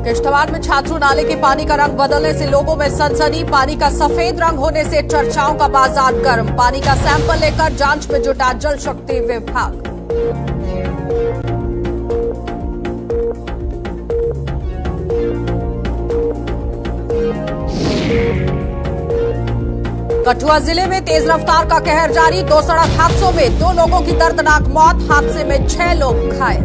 किश्तवाड़ में छात्रों नाले के पानी का रंग बदलने से लोगों में सनसनी। पानी का सफेद रंग होने से चर्चाओं का बाजार गर्म। पानी का सैंपल लेकर जांच में जुटा जल शक्ति विभाग। कठुआ जिले में तेज रफ्तार का कहर जारी। 2 सड़क हादसों में 2 लोगों की दर्दनाक मौत। हादसे में 6 लोग घायल।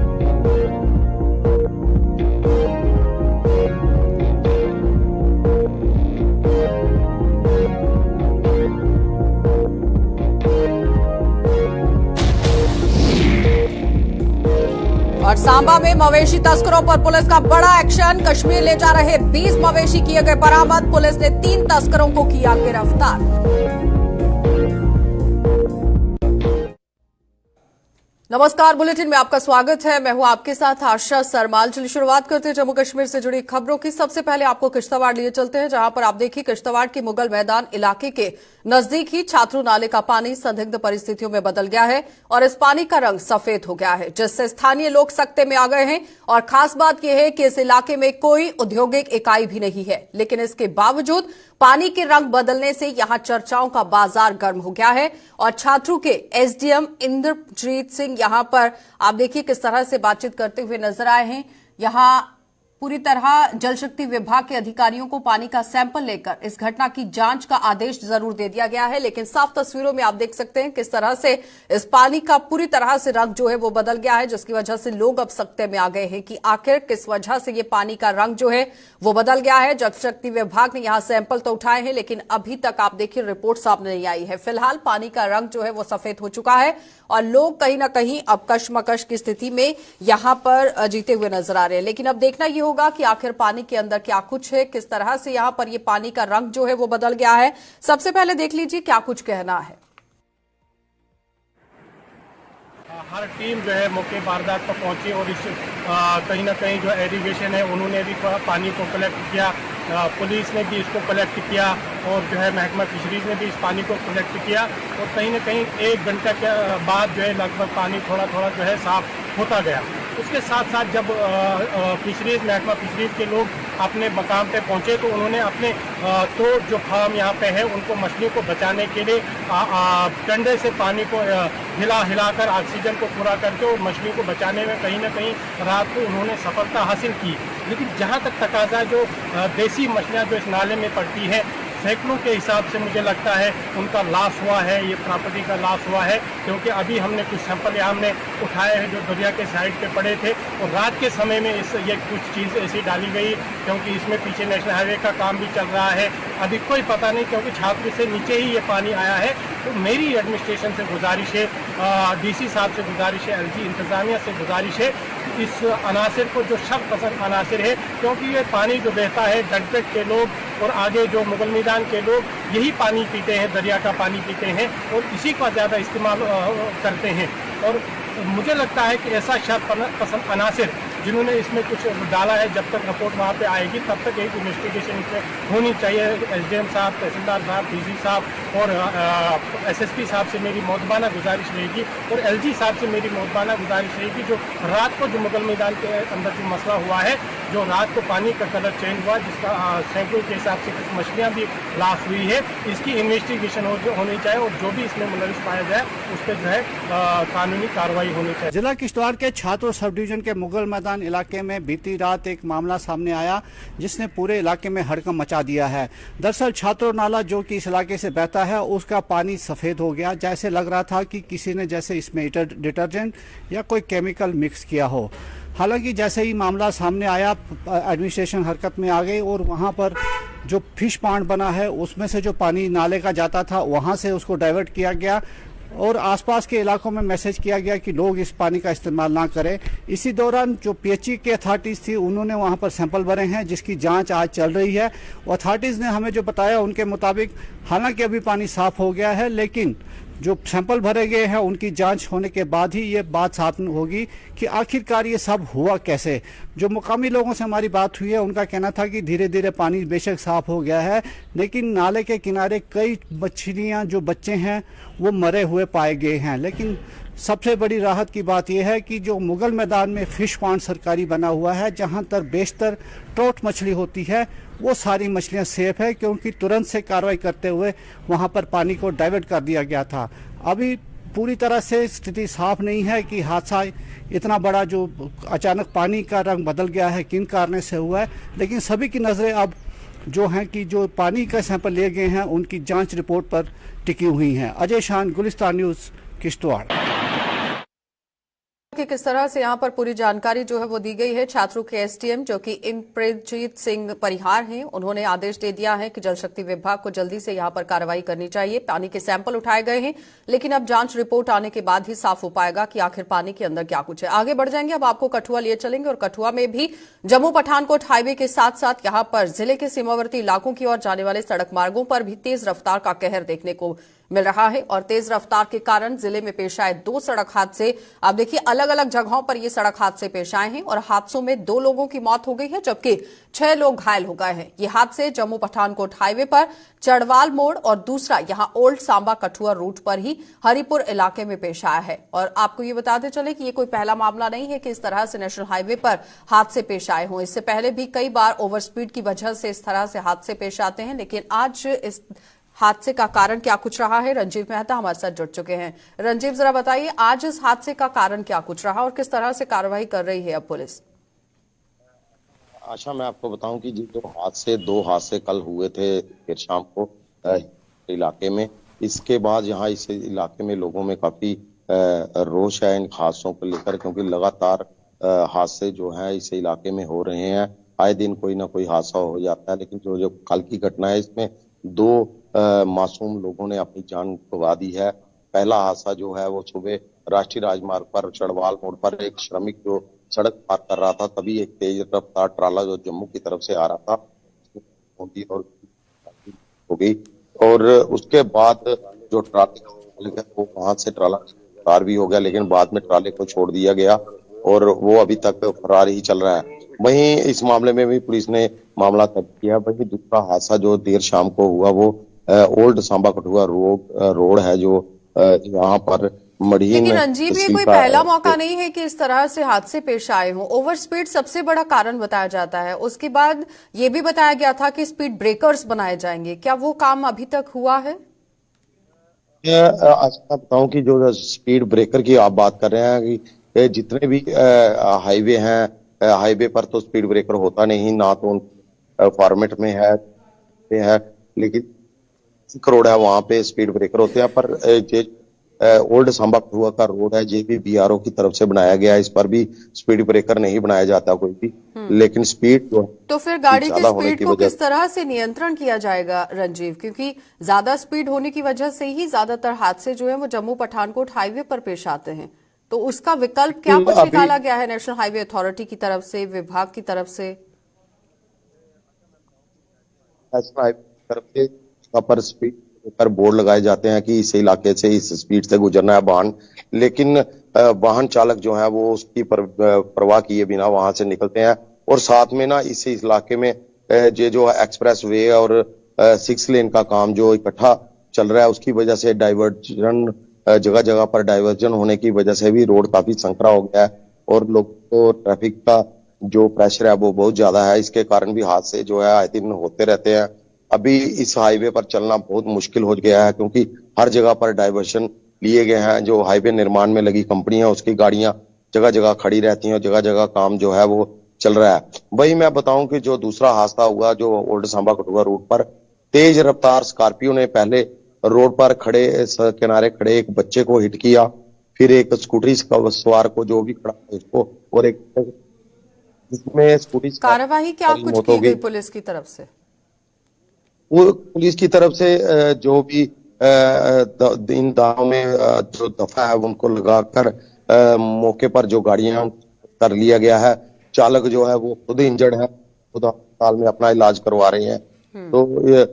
और सांबा में मवेशी तस्करों पर पुलिस का बड़ा एक्शन। कश्मीर ले जा रहे 20 मवेशी किए गए बरामद। पुलिस ने 3 तस्करों को किया गिरफ्तार। नमस्कार, बुलेटिन में आपका स्वागत है। मैं हूं आपके साथ आशा सरमाल। चलिए शुरुआत करते हैं जम्मू कश्मीर से जुड़ी खबरों की। सबसे पहले आपको किश्तवाड़ लिए चलते हैं, जहां पर आप देखिए किश्तवाड़ के मुगल मैदान इलाके के नजदीक ही छात्रू नाले का पानी संदिग्ध परिस्थितियों में बदल गया है और इस पानी का रंग सफेद हो गया है, जिससे स्थानीय लोग सकते में आ गए हैं। और खास बात यह है कि इस इलाके में कोई औद्योगिक इकाई भी नहीं है, लेकिन इसके बावजूद पानी के रंग बदलने से यहां चर्चाओं का बाजार गर्म हो गया है। और छात्रू के एसडीएम इंद्रजीत सिंह यहां पर आप देखिए किस तरह से बातचीत करते हुए नजर आए हैं। यहां पूरी तरह जल शक्ति विभाग के अधिकारियों को पानी का सैंपल लेकर इस घटना की जांच का आदेश जरूर दे दिया गया है, लेकिन साफ तस्वीरों में आप देख सकते हैं किस तरह से इस पानी का पूरी तरह से रंग जो है वो बदल गया है, जिसकी वजह से लोग अब सकते में आ गए हैं कि आखिर किस वजह से ये पानी का रंग जो है वो बदल गया है। जल शक्ति विभाग ने यहां सैंपल तो उठाए हैं, लेकिन अभी तक आप देखिए रिपोर्ट सामने नहीं आई है। फिलहाल पानी का रंग जो है वो सफेद हो चुका है और लोग कहीं ना कहीं अब कशमकश की स्थिति में यहां पर जीते हुए नजर आ रहे हैं। लेकिन अब देखना यह होगा कि आखिर पानी के अंदर क्या कुछ है, किस तरह से यहां पर ये पानी का रंग जो है वो बदल गया है। सबसे पहले देख लीजिए क्या कुछ कहना है। हर टीम जो है मौके वारदात पर पहुंची और इस कहीं ना कहीं जो एरीगेशन है उन्होंने भी पानी को कलेक्ट किया। पुलिस ने भी इसको कलेक्ट किया और जो है महकमा फिशरीज ने भी इस पानी को कलेक्ट किया। और कहीं ना कहीं 1 घंटा के बाद जो है लगभग पानी थोड़ा थोड़ा जो है साफ होता गया। उसके साथ साथ जब फिशरीज महकमा फिशरीज के लोग अपने मकाम पे पहुंचे तो उन्होंने अपने तो जो फार्म यहाँ पे है उनको मछलियों को बचाने के लिए डंडे से पानी को हिलाकर ऑक्सीजन को पूरा करके और मछलियों को बचाने में कहीं ना कहीं रात को उन्होंने सफलता हासिल की। लेकिन जहाँ तक तकाजा जो देसी मछलियाँ जो इस नाले में पड़ती है, सैकड़ों के हिसाब से मुझे लगता है उनका लॉस हुआ है, ये प्रॉपर्टी का लॉस हुआ है। क्योंकि अभी हमने कुछ सैंपल यहाँ हमने उठाए हैं जो दरिया के साइड पे पड़े थे और रात के समय में ये कुछ चीज़ ऐसी डाली गई क्योंकि इसमें पीछे नेशनल हाईवे का काम भी चल रहा है। अभी कोई पता नहीं क्योंकि छात्र से नीचे ही ये पानी आया है। तो मेरी एडमिनिस्ट्रेशन से गुजारिश है, डीसी साहब से गुजारिश है, एलजी इंतज़ामिया से गुजारिश है इस अनासर को जो शक पसंद अनासर है, क्योंकि ये पानी जो बहता है गंजपेट के लोग और आगे जो मुगल मैदान के लोग यही पानी पीते हैं, दरिया का पानी पीते हैं और इसी का ज़्यादा इस्तेमाल करते हैं। और मुझे लगता है कि ऐसा शक पसंद अनासर जिन्होंने इसमें कुछ डाला है, जब तक रिपोर्ट वहाँ पे आएगी तब तक एक इन्वेस्टिगेशन इसमें होनी चाहिए। एसडीएम साहब, तहसीलदार साहब, डीसी साहब और एसएसपी साहब से मेरी मौदबाना गुजारिश रहेगी और एलजी साहब से मेरी मौदबाना गुजारिश रहेगी जो रात को जो मुगल मैदान के अंदर जो मसला हुआ है, जो रात को पानी का कलर चेंज हुआ जिसका सैंपल के हिसाब से कुछ मछलियाँ भी लॉस हुई है, इसकी इन्वेस्टिगेशन होनी चाहिए और जो भी इसमें मुलविस पाया जाए उस पर जो है कानूनी कार्रवाई होनी चाहिए। जिला किश्तवाड़ के छात्र सब डिवीजन के मुगल मैदान इलाके में बीती रात एक मामला सामने आया जिसने पूरे इलाके में हड़कंप मचा दिया है। दरअसल छात्र नाला जो कि इस इलाके से बहता है उसका पानी सफेद हो गया, जैसे लग रहा था कि किसी ने जैसे इसमें डिटर्जेंट या कोई केमिकल मिक्स किया हो। हालांकि जैसे ही मामला सामने आया एडमिनिस्ट्रेशन हरकत में आ गई और वहां पर जो फिश पॉन्ड बना है उसमें से जो पानी नाले का जाता था वहां से उसको डाइवर्ट किया गया और आसपास के इलाकों में मैसेज किया गया कि लोग इस पानी का इस्तेमाल ना करें। इसी दौरान जो पीएचई के अथॉरिटीज़ थी उन्होंने वहां पर सैंपल भरे हैं जिसकी जांच आज चल रही है। अथॉरिटीज़ ने हमें जो बताया उनके मुताबिक हालांकि अभी पानी साफ हो गया है, लेकिन जो सैंपल भरे गए हैं उनकी जांच होने के बाद ही ये बात साफ होगी कि आखिरकार ये सब हुआ कैसे। जो मुकामी लोगों से हमारी बात हुई है उनका कहना था कि धीरे धीरे पानी बेशक साफ हो गया है, लेकिन नाले के किनारे कई मछलियां जो बच्चे हैं वो मरे हुए पाए गए हैं। लेकिन सबसे बड़ी राहत की बात यह है कि जो मुगल मैदान में फिश पॉन्ड सरकारी बना हुआ है, जहां पर बेशतर ट्रोट मछली होती है, वो सारी मछलियां सेफ है, क्योंकि तुरंत से कार्रवाई करते हुए वहां पर पानी को डाइवर्ट कर दिया गया था। अभी पूरी तरह से स्थिति साफ नहीं है कि हादसा इतना बड़ा जो अचानक पानी का रंग बदल गया है किन कारणों से हुआ है, लेकिन सभी की नज़रें अब जो हैं कि जो पानी का सैंपल लिए गए हैं उनकी जांच रिपोर्ट पर टिकी हुई हैं। अजय शान, गुलिस्तान न्यूज़, किश्तवाड़। कि किस तरह से यहां पर पूरी जानकारी जो है वो दी गई है। छात्रों के एसडीएम जो कि इंद्रजीत सिंह परिहार हैं, उन्होंने आदेश दे दिया है कि जल शक्ति विभाग को जल्दी से यहां पर कार्रवाई करनी चाहिए। पानी के सैंपल उठाए गए हैं, लेकिन अब जांच रिपोर्ट आने के बाद ही साफ हो पाएगा कि आखिर पानी के अंदर क्या कुछ है। आगे बढ़ जाएंगे, अब आपको कठुआ लिए चलेंगे और कठुआ में भी जम्मू पठानकोट हाईवे के साथ साथ यहां पर जिले के सीमावर्ती इलाकों की ओर जाने वाले सड़क मार्गों पर भी तेज रफ्तार का कहर देखने को मिल रहा है और तेज रफ्तार के कारण जिले में पेश आए 2 सड़क हादसे। आप देखिए, अलग अलग जगहों पर ये सड़क हादसे पेश आए हैं और हादसों में 2 लोगों की मौत हो गई है, जबकि 6 लोग घायल हो गए हैं। ये हादसे जम्मू पठानकोट हाईवे पर चढ़वाल मोड़ और दूसरा यहां ओल्ड सांबा कठुआ रूट पर ही हरिपुर इलाके में पेश आया है। और आपको ये बताते चले कि ये कोई पहला मामला नहीं है कि इस तरह से नेशनल हाईवे पर हादसे पेश आए हों। इससे पहले भी कई बार ओवर स्पीड की वजह से इस तरह से हादसे पेश आते हैं, लेकिन आज इस हादसे का कारण क्या कुछ रहा है, रंजीव मेहता हमारे साथ जुड़ चुके हैं। रंजीव, जरा बताइए आज इस हादसे का कारण क्या कुछ रहा और किस तरह से कार्रवाई कर रही है अब पुलिस? आशा, मैं आपको बताऊं कि जो 2 हादसे कल हुए थे फिर शाम को इलाके में, इसके बाद यहाँ इस इलाके में लोगों में काफी रोष है इन हादसों को लेकर, क्योंकि लगातार हादसे जो हैं इस इलाके में हो रहे हैं। आए दिन कोई ना कोई हादसा हो जाता है, लेकिन जो कल की घटना है इसमें 2 मासूम लोगों ने अपनी जान गंवा दी है। पहला हादसा जो है वो सुबह राष्ट्रीय राजमार्ग पर चढ़वाल मोड़ पर एक श्रमिक जो सड़क पार कर रहा था, तभी एक तेज रफ्तार ट्राला जो जम्मू की तरफ से आ रहा था और हो गई। और उसके बाद जो ट्राले वो वहां से ट्राला पार भी हो गया, लेकिन बाद में ट्राले को छोड़ दिया गया और वो अभी तक फरार ही चल रहा है। वहीं इस मामले में भी पुलिस ने मामला दर्ज किया। वहीं दूसरा हादसा जो देर शाम को हुआ वो ओल्ड सांबा कठुआ रोड है, जो यहाँ पर मढ़ीन। लेकिन रंजीव, ये कोई पहला मौका नहीं है कि इस तरह से हादसे पेश आए हों। ओवर स्पीड सबसे बड़ा कारण बताया जाता है। उसके बाद ये भी बताया गया था कि स्पीड ब्रेकर्स बनाए जाएंगे, क्या वो काम अभी तक हुआ है? आज मैं बताऊं कि जो स्पीड ब्रेकर की आप बात कर रहे हैं कि जितने भी हाईवे हैं, हाईवे पर तो स्पीड ब्रेकर होता नहीं, ना तो फॉर्मेट में है, लेकिन रोड है वहां पे स्पीड ब्रेकर होते हैं। पर ओल्ड सांबा कठुआ का रोड है, जे भी बीआरओ की तरफ से बनाया गया, इस पर भी स्पीड ब्रेकर नहीं बनाया जाता कोई भी, लेकिन स्पीड जो तो फिर गाड़ी की स्पीड को किस तरह से नियंत्रण किया जाएगा रंजीव? क्योंकि ज्यादा स्पीड होने की वजह से ही ज्यादातर हादसे जो है वो जम्मू पठानकोट हाईवे पर पेश आते हैं। तो उसका विकल्प क्या कुछ निकाला गया है नेशनल हाईवे अथॉरिटी की तरफ से, विभाग की तरफ से? नेशनल हाईवे की तरफ से पर स्पीड पर बोर्ड लगाए जाते हैं कि इस इलाके से इस स्पीड से गुजरना है वाहन, लेकिन वाहन चालक जो है वो उसकी परवाह किए बिना वहां से निकलते हैं। और साथ में ना इस इलाके में ये जो एक्सप्रेस वे और 6 लेन का काम जो इकट्ठा चल रहा है, उसकी वजह से डाइवर्जन, जगह जगह पर डाइवर्जन होने की वजह से भी रोड काफी संकरा हो गया है और लोगों को ट्रैफिक का जो प्रेशर है वो बहुत ज्यादा है। इसके कारण भी हादसे जो है आए दिन होते रहते हैं। अभी इस हाईवे पर चलना बहुत मुश्किल हो गया है, क्योंकि हर जगह पर डाइवर्शन लिए गए हैं। जो हाईवे निर्माण में लगी कंपनियां, उसकी गाड़ियां जगह जगह खड़ी रहती हैं और जगह जगह काम जो है वो चल रहा है। वही मैं बताऊं कि जो दूसरा हादसा हुआ जो ओल्ड सांबा कठुआ रोड पर, तेज रफ्तार स्कॉर्पियो ने पहले रोड पर खड़े किनारे खड़े एक बच्चे को हिट किया, फिर एक स्कूटरी सवार को जो भी खड़ा उसको, और एक जिसमें स्कूटी कार्यवाही क्या कुछ की गई पुलिस की तरफ से? वो पुलिस की तरफ से जो भी इन दावों में जो दफा है उनको लगाकर मौके पर जो गाड़ियां कर लिया गया है। चालक जो है वो खुद इंजर्ड है, खुद अस्पताल में अपना इलाज करवा रहे हैं। तो ये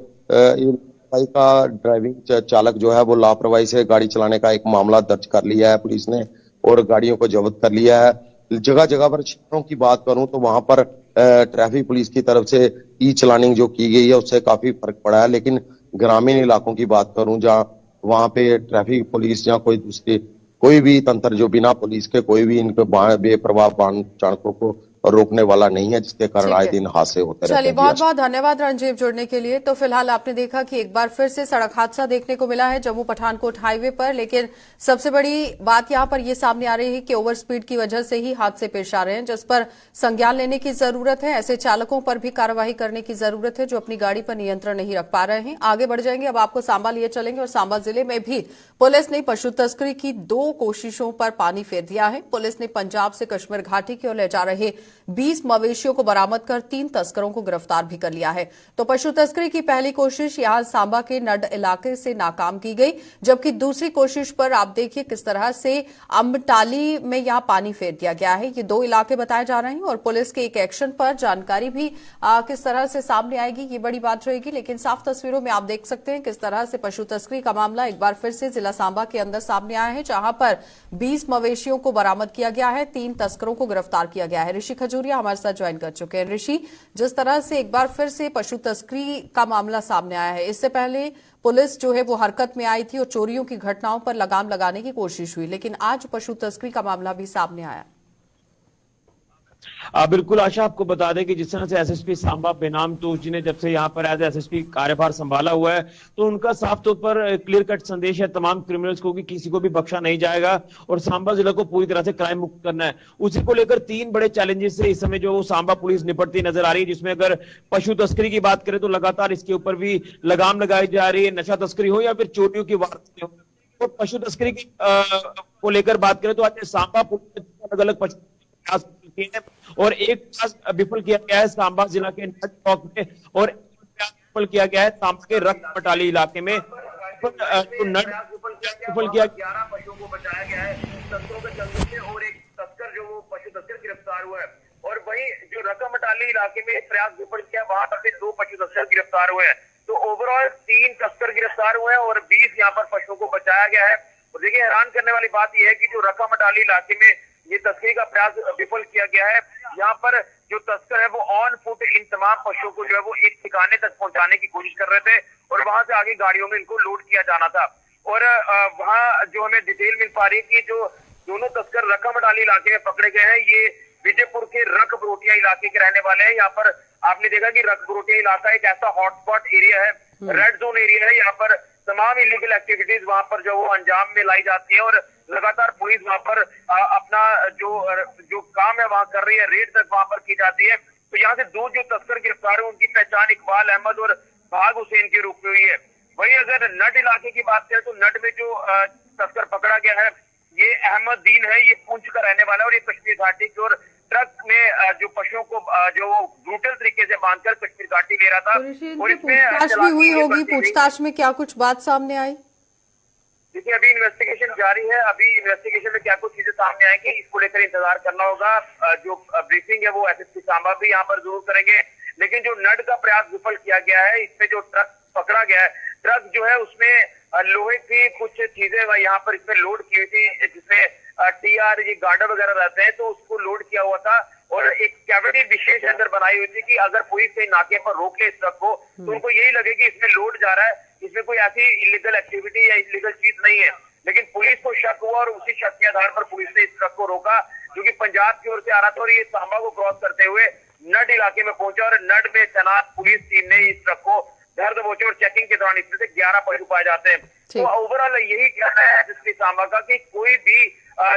का ड्राइविंग चालक जो है वो लापरवाही से गाड़ी चलाने का एक मामला दर्ज कर लिया है पुलिस ने और गाड़ियों को जब्त कर लिया है। जगह जगह पर शहरों की बात करूं तो वहां पर ट्रैफिक पुलिस की तरफ से ई चलानिंग जो की गई है उससे काफी फर्क पड़ा है, लेकिन ग्रामीण इलाकों की बात करूं जहां वहां पे ट्रैफिक पुलिस या कोई दूसरी कोई भी तंत्र जो बिना पुलिस के कोई भी इनको बेपरवाह वाहन चालकों को रोकने वाला नहीं है, जिसके कारण ठीक आए है। दिन हादसे होते रहते चलिए, हैं। बहुत बहुत धन्यवाद रंजीव जुड़ने के लिए। तो फिलहाल आपने देखा कि एक बार फिर से सड़क हादसा देखने को मिला है जम्मू पठानकोट हाईवे पर, लेकिन सबसे बड़ी बात यहां पर यह सामने आ रही है कि ओवर स्पीड की वजह से ही हादसे पेश आ रहे हैं, जिस पर संज्ञान लेने की जरूरत है। ऐसे चालकों पर भी कार्रवाई करने की जरूरत है जो अपनी गाड़ी पर नियंत्रण नहीं रख पा रहे हैं। आगे बढ़ जाएंगे, अब आपको सांबा लिए चलेंगे और सांबा जिले में भी पुलिस ने पशु तस्करी की 2 कोशिशों पर पानी फेर दिया है। पुलिस ने पंजाब से कश्मीर घाटी की ओर ले जा रहे 20 मवेशियों को बरामद कर 3 तस्करों को गिरफ्तार भी कर लिया है। तो पशु तस्करी की पहली कोशिश यहां सांबा के नड इलाके से नाकाम की गई, जबकि दूसरी कोशिश पर आप देखिए किस तरह से अम्बटाली में यहां पानी फेर दिया गया है। ये 2 इलाके बताए जा रहे हैं और पुलिस के एक एक्शन पर जानकारी भी किस तरह से सामने आएगी, ये बड़ी बात रहेगी। लेकिन साफ तस्वीरों में आप देख सकते हैं किस तरह से पशु तस्करी का मामला एक बार फिर से जिला सांबा के अंदर सामने आया है, जहां पर 20 मवेशियों को बरामद किया गया है, 3 तस्करों को गिरफ्तार किया गया है। ऋषि खजूरिया हमारे साथ ज्वाइन कर चुके हैं। ऋषि, जिस तरह से एक बार फिर से पशु तस्करी का मामला सामने आया है, इससे पहले पुलिस जो है वो हरकत में आई थी और चोरियों की घटनाओं पर लगाम लगाने की कोशिश हुई, लेकिन आज पशु तस्करी का मामला भी सामने आया। बिल्कुल आशा, आपको बता दें कि जिस तरह से एसएसपी सांबा बेनाम तोश जी ने जब से यहाँ पर एज एसएसपी कार्यभार संभाला हुआ है, तो उनका साफ तौर पर क्लियर कट संदेश है तमाम क्रिमिनल्स को कि किसी को भी बख्शा नहीं जाएगा और सांबा जिला को पूरी तरह से क्राइम मुक्त करना है। उसी को लेकर 3 बड़े चैलेंजेस से इस समय जो सांबा पुलिस निपटती नजर आ रही है, जिसमें अगर पशु तस्करी की बात करें तो लगातार इसके ऊपर भी लगाम लगाई जा रही है, नशा तस्करी हो या फिर चोरियों की वारदातें हो। तो पशु तस्करी की को लेकर बात करें तो आज सांबा पुलिस अलग अलग पशु और एक प्रयास विफल किया गया है सांबा जिला के नट चौक में और विफल किया गया है सांबा के रक्त पटाली इलाके में। तो नट विफल किया, 11 पशुओं को बचाया गया है तस्करों के चंगुल से और एक तस्कर जो वो पशु तस्कर गिरफ्तार हुआ है। और वहीं जो रकम अटाली इलाके में प्रयास विफल किया, वहां पर 2 पशु तस्कर गिरफ्तार हुए हैं। तो ओवरऑल 3 तस्कर गिरफ्तार हुए हैं और 20 यहाँ पर पशुओं को बचाया गया है। और देखिए, हैरान करने वाली बात यह है कि जो रकम अटाली इलाके में ये तस्करी का प्रयास विफल किया गया है, यहाँ पर जो तस्कर है वो ऑन फुट इन तमाम पशुओं को जो है वो एक ठिकाने तक पहुंचाने की कोशिश कर रहे थे और वहां से आगे गाड़ियों में इनको लोड किया जाना था। और वहां जो हमें डिटेल मिल पा रही है कि जो दोनों तस्कर रकम अटाली इलाके में पकड़े गए हैं, ये विजयपुर के रक बरोटिया इलाके के रहने वाले हैं। यहाँ पर आपने देखा कि रक बरोटिया इलाका एक ऐसा हॉटस्पॉट एरिया है, रेड जोन एरिया है। यहाँ पर तमाम इलीगल एक्टिविटीज वहां पर जो वो अंजाम में लाई जाती है और लगातार पुलिस वहां पर अपना जो काम है वहां कर रही है, रेड तक वहां पर की जाती है। तो यहाँ से 2 जो तस्कर गिरफ्तार है उनकी पहचान इकबाल अहमद और भाग हुसैन के रूप में हुई है। वहीं अगर नट इलाके की बात करें तो नट में जो तस्कर पकड़ा गया है ये अहमद दीन है, ये पुंछ का रहने वाला है और ये कश्मीर घाटी की ओर ट्रक में जो पशुओं को जो ब्रूटल तरीके से बांधकर कश्मीर घाटी ले रहा था। और इसमें पूछताछ भी हुई होगी, पूछताछ में क्या कुछ बात सामने आई? देखिए, अभी इन्वेस्टिगेशन जारी है। अभी इन्वेस्टिगेशन में क्या कुछ चीजें सामने आएंगी इसको लेकर इंतजार करना होगा। जो ब्रीफिंग है वो एसएसपी सांबा भी यहाँ पर जरूर करेंगे। लेकिन जो नट का प्रयास विफल किया गया है, इसमें जो ट्रक पकड़ा गया है, ट्रक जो है उसमें लोहे की कुछ चीजें यहाँ पर इसमें लोड की हुई थी, जिसमें टीआर ये गार्डर वगैरह रहते हैं, तो उसको लोड किया हुआ था और एक कैविटी विशेष अंदर बनाई हुई थी कि अगर पुलिस कहीं नाके पर रोक ले इस ट्रक को तो उनको यही लगे कि इसमें लोड जा रहा है, इसमें कोई ऐसी इलीगल एक्टिविटी या इलीगल चीज नहीं है। लेकिन पुलिस को शक हुआ और उसी शक के आधार पर पुलिस ने इस ट्रक को रोका, जो कि पंजाब की ओर से आ रहा था और ये सांबा को क्रॉस करते हुए नड इलाके में पहुंचा और नड में तैनात पुलिस टीम ने इस ट्रक को धर दबोचे और चेकिंग के दौरान इसमें से 11 पशु पाए जाते हैं। तो ओवरऑल यही कहना है एसएसपी सांबा का कि कोई भी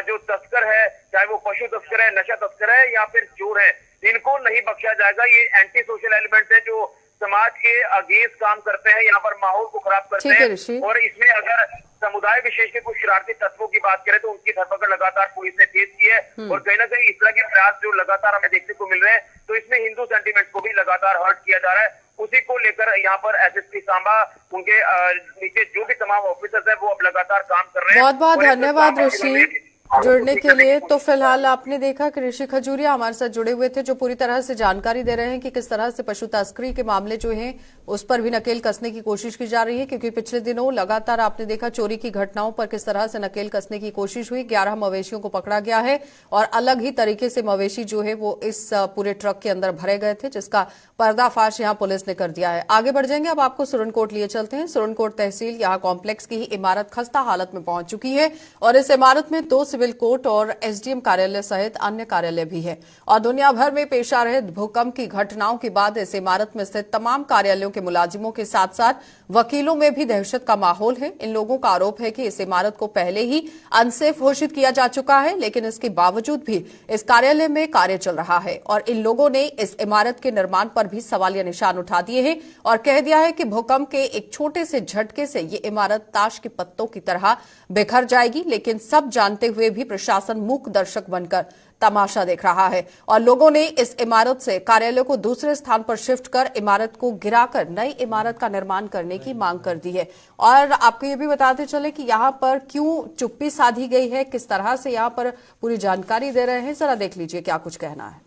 जो तस्कर है, चाहे वो पशु तस्कर है, नशा तस्कर है या फिर चोर है, इनको नहीं बख्शा जाएगा। ये एंटी सोशल एलिमेंट है जो समाज के अगेंस्ट काम करते हैं, यहाँ पर माहौल को खराब करते हैं। और इसमें अगर समुदाय विशेष के कुछ शरारती तत्वों की बात करें तो उनकी धरपकड़ लगातार पुलिस ने तेज की है और कहीं ना कहीं इस तरह के प्रयास जो लगातार हमें देखने को मिल रहे हैं, तो इसमें हिंदू सेंटीमेंट को भी लगातार हर्ट किया जा रहा है। उसी को लेकर यहाँ पर एसएसपी सांबा, उनके नीचे जो भी तमाम ऑफिसर्स है वो अब लगातार काम कर रहे हैं। बहुत बहुत धन्यवाद ऋषि। जुड़ने के लिए। तो फिलहाल आपने देखा कि ऋषि खजूरिया हमारे साथ जुड़े हुए थे, जो पूरी तरह से जानकारी दे रहे हैं कि किस तरह से पशु तस्करी के मामले जो हैं उस पर भी नकेल कसने की कोशिश की जा रही है, क्योंकि पिछले दिनों लगातार आपने देखा चोरी की घटनाओं पर किस तरह से नकेल कसने की कोशिश हुई। 11 मवेशियों को पकड़ा गया है और अलग ही तरीके से मवेशी जो है वो इस पूरे ट्रक के अंदर भरे गए थे, जिसका पर्दाफाश यहां पुलिस ने कर दिया है। आगे बढ़ जाएंगे, अब आपको सुरनकोट लिए चलते हैं। सुरनकोट तहसील यहां कॉम्प्लेक्स की ही इमारत खस्ता हालत में पहुंच चुकी है और इस इमारत में 2 सिविल कोर्ट और एसडीएम कार्यालय सहित अन्य कार्यालय भी है। और दुनिया भर में पेश आ रहे भूकंप की घटनाओं के बाद इस इमारत में स्थित तमाम कार्यालयों के मुलाजिमों के साथ साथ वकीलों में भी दहशत का माहौल है। इन लोगों का आरोप है कि इस इमारत को पहले ही अनसेफ घोषित किया जा चुका है, लेकिन इसके बावजूद भी इस कार्यालय में कार्य चल रहा है और इन लोगों ने इस इमारत के निर्माण पर भी सवालिया निशान उठा दिए हैं और कह दिया है कि भूकंप के एक छोटे से झटके से ये इमारत ताश के पत्तों की तरह बिखर जाएगी। लेकिन सब जानते हुए भी प्रशासन मूक दर्शक बनकर तमाशा देख रहा है और लोगों ने इस इमारत से कार्यालय को दूसरे स्थान पर शिफ्ट कर इमारत को गिराकर नई इमारत का निर्माण करने की मांग कर दी है। और आपको ये भी बताते चले कि यहाँ पर क्यों चुप्पी साधी गई है, किस तरह से यहाँ पर पूरी जानकारी दे रहे हैं, जरा देख लीजिए क्या कुछ कहना है।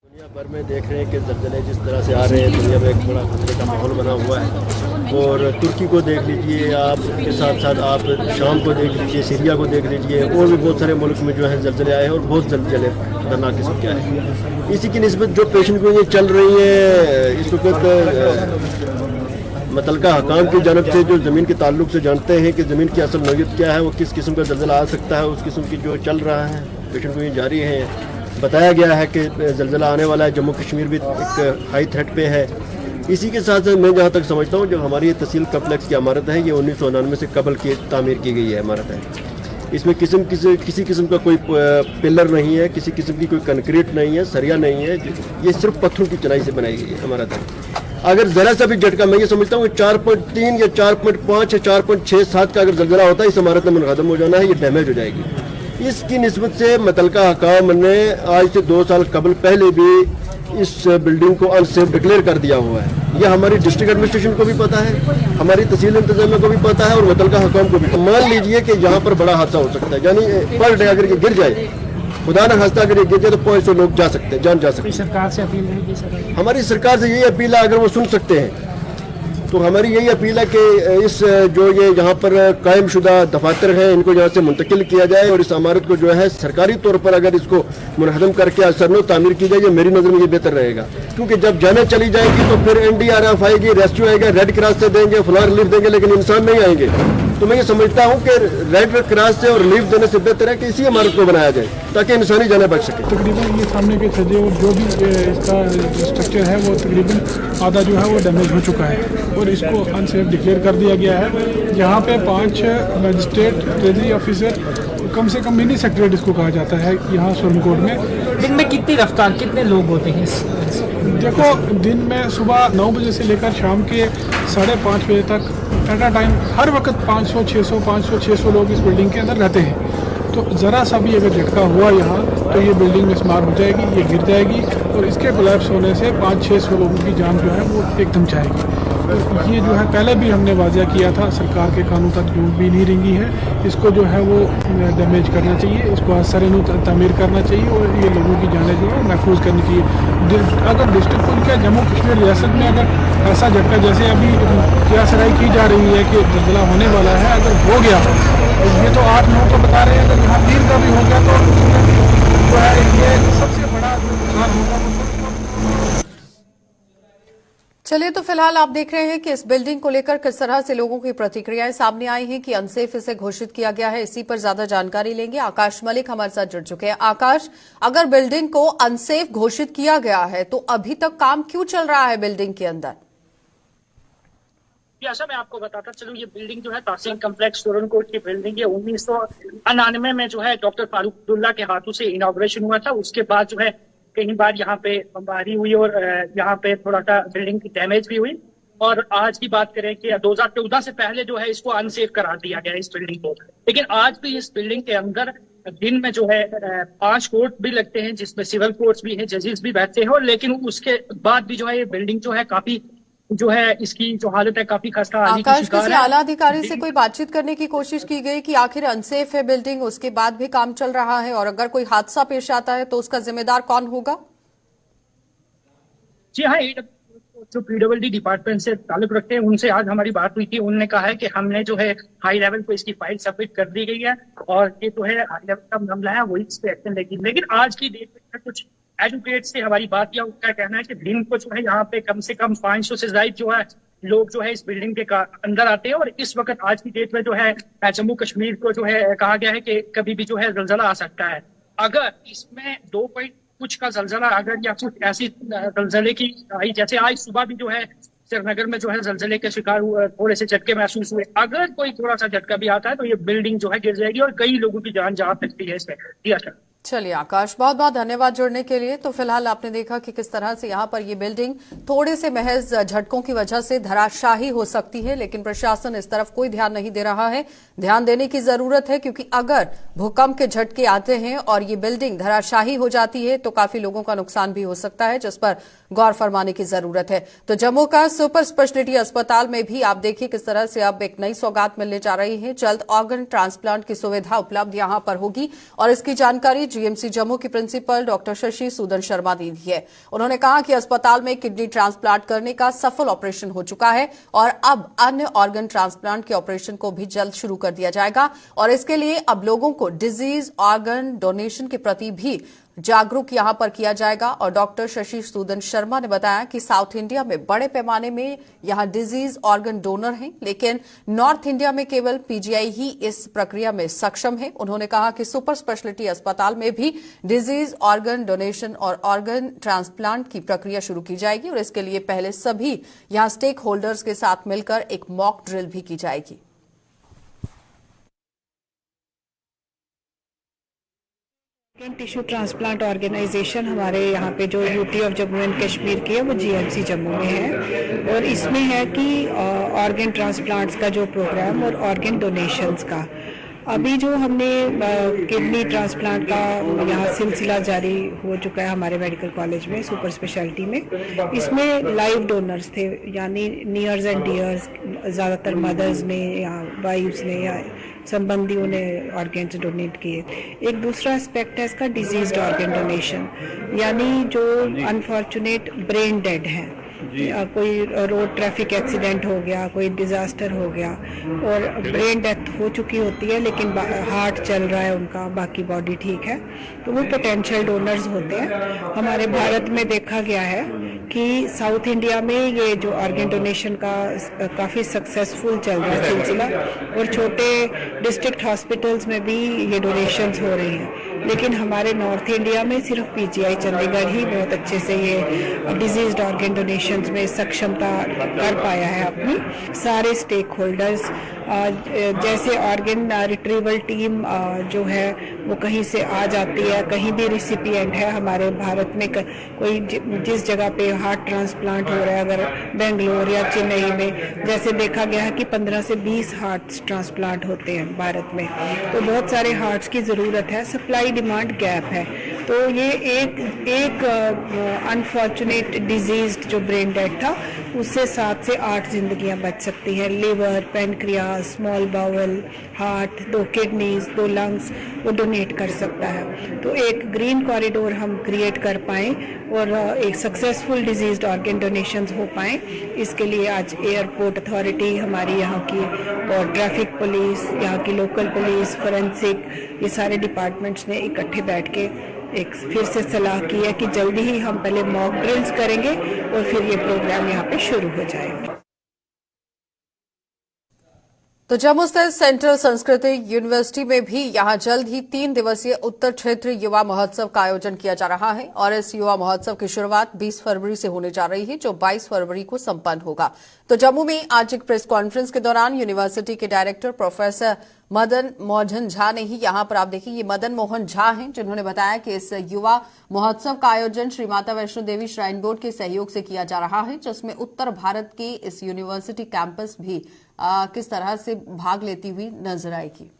दुनिया भर में देख रहे हैं कि ज़लज़ले जिस तरह से आ रहे हैं, दुनिया में एक बड़ा खतरे का माहौल बना हुआ है। और तुर्की को देख लीजिए आप, के साथ साथ आप शाम को देख लीजिए, सीरिया को देख लीजिए, और भी बहुत सारे मुल्क में जो है ज़लज़ले आए हैं और बहुत ज़लज़ले खतरनाक किस्म के आए हैं। इसी की निस्बत जो पेशन गोइयाँ चल रही है इस वक्त मुतल्लिका हकाम की जानब से, जो ज़मीन के ताल्लुक से जानते हैं कि ज़मीन की असल नौयत क्या है, वो किस किस्म का ज़लज़ला आ सकता है, उस किस्म की जो चल रहा है पेशन गोइयाँ जारी हैं। बताया गया है कि ज़लज़ला आने वाला है, जम्मू कश्मीर भी एक हाई थ्रेट पे है। इसी के साथ साथ मैं जहाँ तक समझता हूँ, जो हमारी ये तहसील कम्प्लेक्स की इमारत है, ये 1999 से कबल की तामीर की गई है इमारत है। इसमें किसी किस्म का कोई पिलर नहीं है, किसी किस्म की कोई कंक्रीट नहीं है, सरिया नहीं है, ये सिर्फ पत्थरों की चुनाई से बनाई गई है इमारत है। अगर ज़रा सा भी झटका, मैं ये समझता हूँ 4.3 या 4.5 या 4.67 का अगर ज़लज़ला होता है, इस इमारत ने मुनहदम हो जाना है, ये डैमेज हो जाएगी। इसकी निस्बत से मुतल्लिका हकाम ने आज से 2 साल कबल पहले भी इस बिल्डिंग को अनसेफ डिक्लेयर कर दिया हुआ है। यह हमारी डिस्ट्रिक्ट एडमिनिस्ट्रेशन को भी पता है, हमारी तहसील इंतजामिया को भी पता है और मुतल्लिका हकाम को भी। मान लीजिए कि यहाँ पर बड़ा हादसा हो सकता है, यानी पर डे अगर ये गिर जाए, खुदा न खास्ता अगर ये गिर जाए तो 500 लोग जा सकते हैं, जान जा सकते हैं। सरकार से अपील नहीं की सर? हमारी सरकार से यही अपील है, अगर वो सुन सकते हैं तो हमारी यही अपील है कि इस जो ये यहाँ पर कायम शुदा दफातर हैं, इनको यहाँ से मुंतकिल किया जाए और इस इमारत को जो है सरकारी तौर पर अगर इसको मुनहदम करके असरनो तामीर की जाए, ये मेरी नज़र में ये बेहतर रहेगा। क्योंकि जब जाने चली जाएगी तो फिर NDRF आएगी, रेस्क्यू आएगा, रेड क्रॉस से देंगे, फलां रिलीफ देंगे, लेकिन इंसान नहीं आएंगे। तो मैं ये समझता हूँ कि रेड क्रॉस से और रिलीफ देने से बेहतर है कि इसी इमारत को बनाया जाए ताकि इंसानी जाने बच सके। तकरीबन ये सामने के छज्जे और जो भी इसका स्ट्रक्चर है वो तकरीबन आधा जो है वो डैमेज हो चुका है और इसको अनसेफ डिक्लेयर कर दिया गया है। यहाँ पे 5 मजिस्ट्रेट, ट्रेजरी ऑफिसर, कम से कम मिनी सेक्रेटरी इसको कहा जाता है यहाँ सुरनकोट में। दिन में कितनी रफ्तार, कितने लोग होते हैं? देखो, दिन में सुबह 9 बजे से लेकर शाम के 5:30 बजे तक एट अ टाइम हर वक्त 500-600 लोग इस बिल्डिंग के अंदर रहते हैं। तो ज़रा सा भी अगर झटका हुआ यहाँ तो ये बिल्डिंग मिसमार हो जाएगी, ये गिर जाएगी और इसके कोलैप्स होने से 500-600 लोगों की जान जो है वो एकदम जाएगी। तो ये जो है पहले भी हमने वाज़ा किया था, सरकार के कानून तक जो भी नहीं रेंगी है, इसको जो है वो डैमेज करना चाहिए, इसको असरनो तामीर करना चाहिए और ये लोगों की जानें जो है महफूज करनी चाहिए। अगर डिस्ट्रिक्ट पुलिस के जम्मू कश्मीर रियासत में अगर ऐसा झटका जैसे अभी कियासराई की जा रही है कि ज़लज़ला होने वाला है, अगर हो गया, ये तो 8-9 को बता रहे हैं, अगर यहाँ 3 का भी हो गया तो जो है ये सबसे बड़ा नुकसान होगा। चलिए, तो फिलहाल आप देख रहे हैं कि इस बिल्डिंग को लेकर किस तरह से लोगों की प्रतिक्रियाएं सामने आई हैं कि अनसेफ इसे घोषित किया गया है। इसी पर ज्यादा जानकारी लेंगे। आकाश मलिक हमारे साथ जुड़ चुके हैं। आकाश, अगर बिल्डिंग को अनसेफ घोषित किया गया है तो अभी तक काम क्यों चल रहा है बिल्डिंग के अंदर? ऐसा मैं आपको बताता चलूं, ये बिल्डिंग जो है तहसील कम्प्लेक्स सुरनकोट की बिल्डिंग है। 1999 में जो है डॉक्टर फारूक अब्दुल्ला के हाथों से इनॉग्रेशन हुआ था। उसके बाद जो है कई बार यहाँ पे बमबारी हुई और यहाँ पे थोड़ा सा बिल्डिंग की डैमेज भी हुई। और आज की बात करें कि 2014 से पहले जो है इसको अनसेफ करार दिया गया इस बिल्डिंग को। लेकिन आज भी इस बिल्डिंग के अंदर दिन में जो है 5 कोर्ट भी लगते हैं, जिसमें सिविल कोर्ट्स भी हैं, जजेस भी बैठते हैं। और लेकिन उसके बाद भी जो है ये बिल्डिंग जो है काफी जो है इसकी जो हालत है काफी खस्ता हाली की आकाश, शिकार किसी है। आला अधिकारी से कोई बातचीत करने की कोशिश की गई कि आखिर अनसेफ है बिल्डिंग, उसके बाद भी काम चल रहा है और अगर कोई हादसा पेश आता है तो उसका जिम्मेदार कौन होगा? जी हाँ, जो पीडब्ल्यूडी डिपार्टमेंट से ताल्लुक रखते हैं उनसे आज हमारी बात हुई थी। उन्होंने कहा है कि हमने जो है हाई लेवल को इसकी फाइल सबमिट कर दी गई है और ये जो है हाई लेवल का मामला है वही इस पे एक्शन लेगी। लेकिन आज की डेट में कुछ एडवोकेट से हमारी बात किया, उनका कहना है कि दिन को जो है यहाँ पे कम से कम 500 से ज्यादा जो है लोग जो है इस बिल्डिंग के अंदर आते हैं और इस वक्त आज की डेट में जो है जम्मू कश्मीर को जो है कहा गया है कि कभी भी जो है जलजला आ सकता है। अगर इसमें 2 कुछ का जलजला अगर या कुछ ऐसी जलजले की आई, जैसे आज सुबह भी जो है श्रीनगर में जो है जलजले के शिकार हुए, थोड़े से झटके महसूस हुए, अगर कोई थोड़ा सा झटका भी आता है तो ये बिल्डिंग जो है गिर जाएगी और कई लोगों की जान जा सकती है इसमें। जी अच्छा। चलिए आकाश, बहुत बहुत धन्यवाद जुड़ने के लिए। तो फिलहाल आपने देखा कि किस तरह से यहाँ पर ये बिल्डिंग थोड़े से महज झटकों की वजह से धराशाही हो सकती है, लेकिन प्रशासन इस तरफ कोई ध्यान नहीं दे रहा है। ध्यान देने की जरूरत है, क्योंकि अगर भूकंप के झटके आते हैं और ये बिल्डिंग धराशाही हो जाती है तो काफी लोगों का नुकसान भी हो सकता है, जिस पर गौर फरमाने की जरूरत है। तो जम्मू का सुपर स्पेशलिटी अस्पताल में भी आप देखिए किस तरह से अब एक नई सौगात मिलने जा रही है। जल्द ऑर्गन ट्रांसप्लांट की सुविधा उपलब्ध यहां पर होगी और इसकी जानकारी जीएमसी जम्मू की प्रिंसिपल डॉक्टर शशि सूदन शर्मा ने दी है। उन्होंने कहा कि अस्पताल में किडनी ट्रांसप्लांट करने का सफल ऑपरेशन हो चुका है और अब अन्य ऑर्गन ट्रांसप्लांट के ऑपरेशन को भी जल्द शुरू कर दिया जाएगा और इसके लिए अब लोगों को डिजीज ऑर्गन डोनेशन के प्रति भी जागरूक यहां पर किया जाएगा। और डॉक्टर शशि सूदन शर्मा ने बताया कि साउथ इंडिया में बड़े पैमाने में यहां डिजीज ऑर्गन डोनर हैं, लेकिन नॉर्थ इंडिया में केवल पीजीआई ही इस प्रक्रिया में सक्षम है। उन्होंने कहा कि सुपर स्पेशलिटी अस्पताल में भी डिजीज ऑर्गन डोनेशन और ऑर्गन ट्रांसप्लांट की प्रक्रिया शुरू की जाएगी और इसके लिए पहले सभी यहां स्टेक होल्डर्स के साथ मिलकर एक मॉक ड्रिल भी की जाएगी। टिश्यू ट्रांसप्लांट ऑर्गेनाइजेशन हमारे यहाँ पे जो UT of Jammu and Kashmir की है वो जीएमसी जम्मू में है और इसमें है कि ऑर्गन ट्रांसप्लांट्स का जो प्रोग्राम और ऑर्गन डोनेशंस का अभी जो हमने किडनी ट्रांसप्लांट का यहाँ सिलसिला जारी हो चुका है हमारे मेडिकल कॉलेज में सुपर स्पेशलिटी में। इसमें लाइव डोनर्स थे, यानी नियर्स एंड डियर्स, ज़्यादातर मदर्स ने या वाइफ्स ने या संबंधियों ने ऑर्गन्स डोनेट किए। एक दूसरा एस्पेक्ट है इसका डिजीज्ड ऑर्गन डोनेशन, यानी जो अनफॉर्चुनेट ब्रेन डेड हैं, कोई रोड ट्रैफिक एक्सीडेंट हो गया, कोई डिजास्टर हो गया और ब्रेन डेथ हो चुकी होती है लेकिन हार्ट चल रहा है उनका, बाकी बॉडी ठीक है, तो वो पोटेंशियल डोनर्स होते हैं। हमारे भारत में देखा गया है कि साउथ इंडिया में ये जो ऑर्गन डोनेशन का काफ़ी सक्सेसफुल चल रहा है सिलसिला और छोटे डिस्ट्रिक्ट हॉस्पिटल्स में भी ये डोनेशंस हो रही हैं। लेकिन हमारे नॉर्थ इंडिया में सिर्फ पीजीआई चंडीगढ़ ही बहुत अच्छे से ये डिजीज्ड ऑर्गन डोनेशंस में सक्षमता कर पाया है अपनी। सारे स्टेक होल्डर्स जैसे ऑर्गन रिट्रीवल टीम जो है वो कहीं से आ जाती है, कहीं भी रिसिपिएंट है हमारे भारत में कोई जिस जगह पे हार्ट ट्रांसप्लांट हो रहा है, अगर बेंगलोर या चेन्नई में जैसे देखा गया है कि 15 से 20 हार्ट ट्रांसप्लांट होते हैं भारत में, तो बहुत सारे हार्ट्स की ज़रूरत है, सप्लाई डिमांड गैप है। तो ये एक अनफॉर्चुनेट डिजीज जो ब्रेन डेड था उससे 7 से 8 जिंदगियां बच सकती हैं। Liver, pancreas, small bowel, heart, 2 kidneys, 2 lungs वो डोनेट कर सकता है। तो एक ग्रीन कॉरिडोर हम क्रिएट कर पाएँ और एक सक्सेसफुल डिजीज्ड ऑर्गन डोनेशंस हो पाएँ, इसके लिए आज एयरपोर्ट अथॉरिटी हमारी यहाँ की और ट्रैफिक पुलिस, यहाँ की लोकल पुलिस, फोरेंसिक, ये सारे डिपार्टमेंट्स ने इकट्ठे बैठ के एक फिर से सलाह की है कि जल्दी ही हम पहले मॉक ड्रिल्स करेंगे और फिर ये प्रोग्राम यहाँ पे शुरू हो जाएगा। तो जम्मू स्थित सेंट्रल संस्कृति यूनिवर्सिटी में भी यहां जल्द ही 3 दिवसीय उत्तर क्षेत्र युवा महोत्सव का आयोजन किया जा रहा है और इस युवा महोत्सव की शुरुआत 20 फरवरी से होने जा रही है, जो 22 फरवरी को संपन्न होगा। तो जम्मू में आज एक प्रेस कॉन्फ्रेंस के दौरान यूनिवर्सिटी के डायरेक्टर प्रोफेसर मदन मोहन झा ने ही, यहां पर आप देखिए ये मदन मोहन झा हैं, जिन्होंने बताया कि इस युवा महोत्सव का आयोजन श्री माता वैष्णो देवी श्राइन बोर्ड के सहयोग से किया जा रहा है, जिसमें उत्तर भारत के इस यूनिवर्सिटी कैंपस भी किस तरह से भाग लेती हुई नजर आएगी।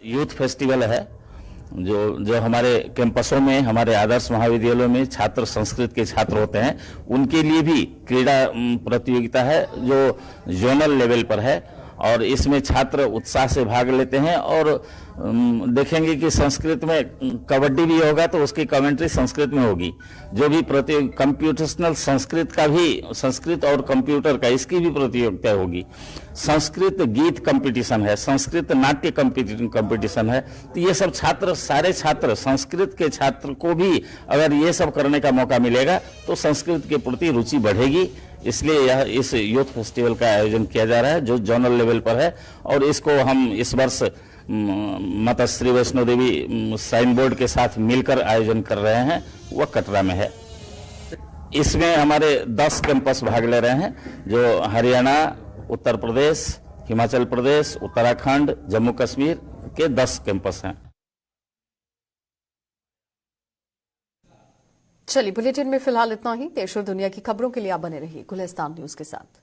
यूथ फेस्टिवल है जो हमारे कैंपसों में, हमारे आदर्श महाविद्यालयों में छात्र संस्कृत के छात्र होते हैं, उनके लिए भी क्रीड़ा प्रतियोगिता है जो जोनल लेवल पर है और इसमें छात्र उत्साह से भाग लेते हैं। और देखेंगे कि संस्कृत में कबड्डी भी होगा तो उसकी कमेंट्री संस्कृत में होगी। जो भी कंप्यूटेशनल संस्कृत का भी, संस्कृत और कंप्यूटर का, इसकी भी प्रतियोगिता होगी। संस्कृत गीत कंपटीशन है, संस्कृत नाट्य कंपटीशन है। तो ये सब छात्र, सारे छात्र, संस्कृत के छात्र को भी अगर ये सब करने का मौका मिलेगा तो संस्कृत के प्रति रुचि बढ़ेगी। इसलिए यह इस यूथ फेस्टिवल का आयोजन किया जा रहा है जो जोनल लेवल पर है। और इसको हम इस वर्ष माता श्री वैष्णो देवी साइन बोर्ड के साथ मिलकर आयोजन कर रहे हैं, वह कटरा में है। इसमें हमारे 10 कैंपस भाग ले रहे हैं जो हरियाणा, उत्तर प्रदेश, हिमाचल प्रदेश, उत्तराखंड, जम्मू कश्मीर के 10 कैंपस हैं। चलिए, बुलेटिन में फिलहाल इतना ही। देश और दुनिया की खबरों के लिए आप बने रहिए गुलिस्तान न्यूज के साथ।